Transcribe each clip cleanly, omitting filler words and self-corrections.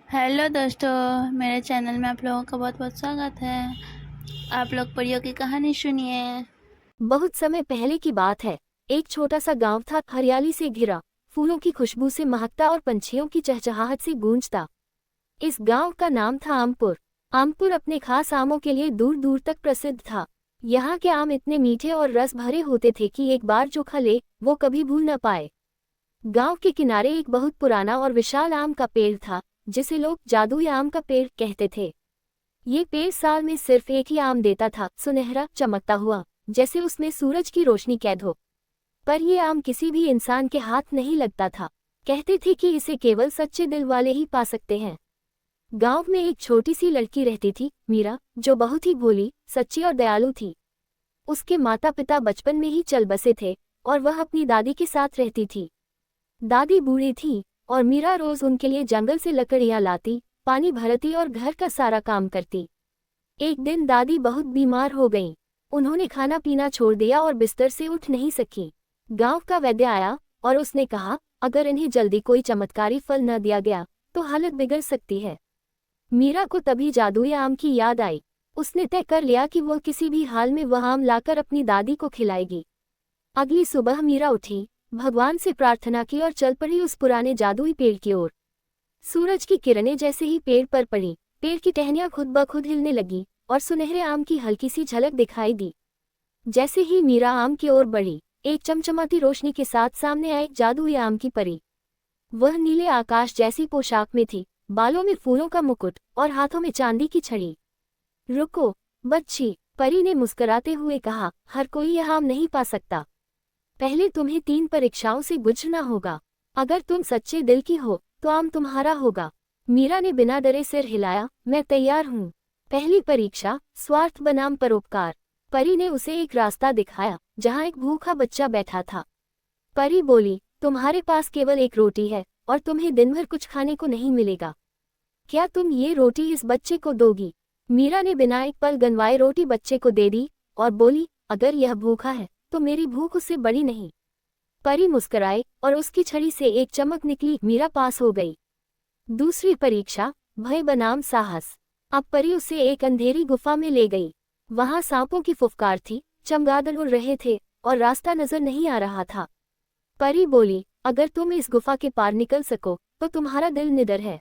Hello दोस्तों, मेरे channel में आप लोगों का बहुत बहुत स्वागत है। आप लोग परियों की कहानी सुनिए। बहुत समय पहले की बात है। एक छोटा सा गांव था, हरियाली से घिरा, फूलों की खुशबू से महकता और पंछियों की चहचहाहट से गूंजता। इस गांव का नाम था आमपुर। आमपुर अपने खास आमों के लिए दूर दूर तक प्रसिद्ध था। यहाँ के आम इतने मीठे और रस भरे होते थे कि एक बार जो खा ले वो कभी भूल न पाए। गांव के किनारे एक बहुत पुराना और विशाल आम का पेड़ था, जिसे लोग जादुई आम का पेड़ कहते थे। ये पेड़ साल में सिर्फ एक ही आम देता था, सुनहरा चमकता हुआ, जैसे उसमें सूरज की रोशनी कैद हो। पर ये आम किसी भी इंसान के हाथ नहीं लगता था। कहते थे कि इसे केवल सच्चे दिल वाले ही पा सकते हैं। गांव में एक छोटी सी लड़की रहती थी, मीरा, जो बहुत ही भोली, सच्ची और दयालु थी। उसके माता पिता बचपन में ही चल बसे थे और वह अपनी दादी के साथ रहती थी। दादी बूढ़ी थी और मीरा रोज उनके लिए जंगल से लकड़ियां लाती, पानी भरती और घर का सारा काम करती। एक दिन दादी बहुत बीमार हो गईं। उन्होंने खाना पीना छोड़ दिया और बिस्तर से उठ नहीं सकी। गांव का वैद्य आया और उसने कहा, अगर इन्हें जल्दी कोई चमत्कारी फल न दिया गया तो हालत बिगड़ सकती है। मीरा को तभी जादुई आम की याद आई। उसने तय कर लिया कि वह किसी भी हाल में वह आम लाकर अपनी दादी को खिलाएगी। अगली सुबह मीरा उठी, भगवान से प्रार्थना की और चल पड़ी उस पुराने जादुई पेड़ की ओर। सूरज की किरणें जैसे ही पेड़ पर पड़ी, पेड़ की टहनियां खुद ब खुद हिलने लगी और सुनहरे आम की हल्की सी झलक दिखाई दी। जैसे ही मीरा आम की ओर बढ़ी, एक चमचमाती रोशनी के साथ सामने आई जादुई आम की परी। वह नीले आकाश जैसी पोशाक में थी, बालों में फूलों का मुकुट और हाथों में चांदी की छड़ी। रुको बच्ची, परी ने मुस्कुराते हुए कहा, हर कोई यह आम नहीं पा सकता। पहले तुम्हें 3 परीक्षाओं से गुजरना होगा। अगर तुम सच्चे दिल की हो तो आम तुम्हारा होगा। मीरा ने बिना डरे सिर हिलाया, मैं तैयार हूँ। पहली परीक्षा, स्वार्थ बनाम परोपकार। परी ने उसे एक रास्ता दिखाया जहाँ एक भूखा बच्चा बैठा था। परी बोली, तुम्हारे पास केवल एक रोटी है और तुम्हें दिन भर कुछ खाने को नहीं मिलेगा। क्या तुम ये रोटी इस बच्चे को दोगी? मीरा ने बिना एक पल गनवाए रोटी बच्चे को दे दी और बोली, अगर यह भूखा है तो मेरी भूख उससे बड़ी नहीं। परी मुस्कुराई और उसकी छड़ी से एक चमक निकली, मीरा पास हो गई। दूसरी परीक्षा, भय बनाम साहस। अब परी उसे एक अंधेरी गुफा में ले गई। वहां सांपों की फुफकार थी, चमगादड़ उड़ रहे थे और रास्ता नजर नहीं आ रहा था। परी बोली, अगर तुम इस गुफा के पार निकल सको तो तुम्हारा दिल निडर है।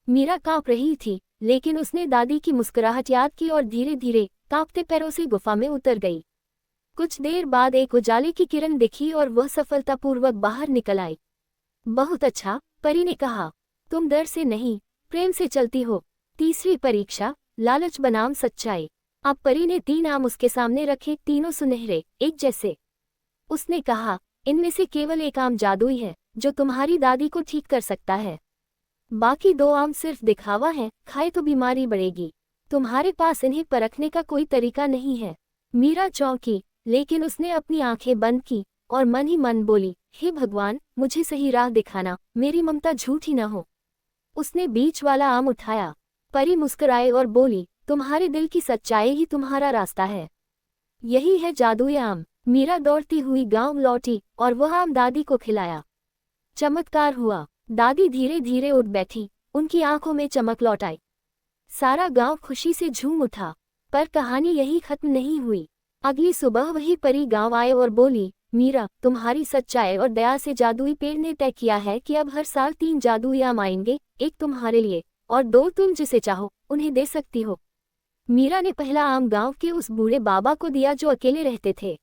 मीरा कांप रही थी, लेकिन उसने दादी की मुस्कुराहट याद की और धीरे धीरे कांपते पैरों से गुफा में उतर गई। कुछ देर बाद एक उजाले की किरण दिखी और वह सफलतापूर्वक बाहर निकल आई। बहुत अच्छा, परी ने कहा, तुम डर से नहीं, प्रेम से चलती हो। तीसरी परीक्षा, लालच बनाम सच्चाई। अब परी ने 3 आम उसके सामने रखे, तीनों सुनहरे, एक जैसे। उसने कहा, इनमें से केवल एक आम जादुई है जो तुम्हारी दादी को ठीक कर सकता है। बाकी 2 आम सिर्फ दिखावा है, खाए तो बीमारी बढ़ेगी। तुम्हारे पास इन्हें परखने का कोई तरीका नहीं है। मीरा चौंकी, लेकिन उसने अपनी आंखें बंद की और मन ही मन बोली, हे भगवान, मुझे सही राह दिखाना, मेरी ममता झूठी न हो। उसने बीच वाला आम उठाया। परी मुस्कुराए और बोली, तुम्हारे दिल की सच्चाई ही तुम्हारा रास्ता है। यही है जादुई आम। मीरा दौड़ती हुई गांव लौटी और वह आम दादी को खिलाया। चमत्कार हुआ। दादी धीरे धीरे उठ बैठी, उनकी आंखों में चमक लौट आई। सारा गांव खुशी से झूम उठा। पर कहानी यही खत्म नहीं हुई। अगली सुबह वही परी गांव आए और बोली, मीरा, तुम्हारी सच्चाई और दया से जादुई पेड़ ने तय किया है कि अब हर साल 3 जादुई आम आएंगे, एक तुम्हारे लिए और 2 तुम जिसे चाहो उन्हें दे सकती हो। मीरा ने पहला आम गांव के उस बूढ़े बाबा को दिया जो अकेले रहते थे।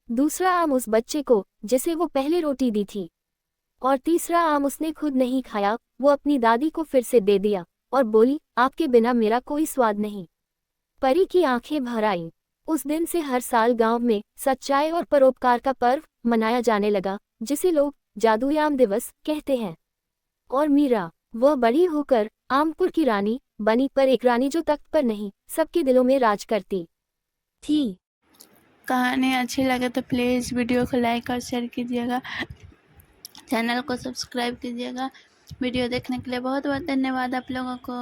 दूसरा आम उस बच्चे को जिसे वो पहले रोटी दी थी। और तीसरा आम उसने खुद नहीं खाया, वो अपनी दादी को फिर से दे दिया और बोली, आपके बिना मेरा कोई स्वाद नहीं। परी की आंखें भर आईं। उस दिन से हर साल गांव में सच्चाई और परोपकार का पर्व मनाया जाने लगा, जिसे लोग जादुई आम दिवस कहते हैं। और मीरा, वह बड़ी होकर आमपुर की रानी बनी, पर एक रानी जो तख्त पर नहीं, सबके दिलों में राज करती थी। कहानी अच्छी लगे तो प्लीज़ वीडियो को लाइक और शेयर कीजिएगा, चैनल को सब्सक्राइब कीजिएगा। वीडियो देखने के लिए बहुत बहुत धन्यवाद आप लोगों को।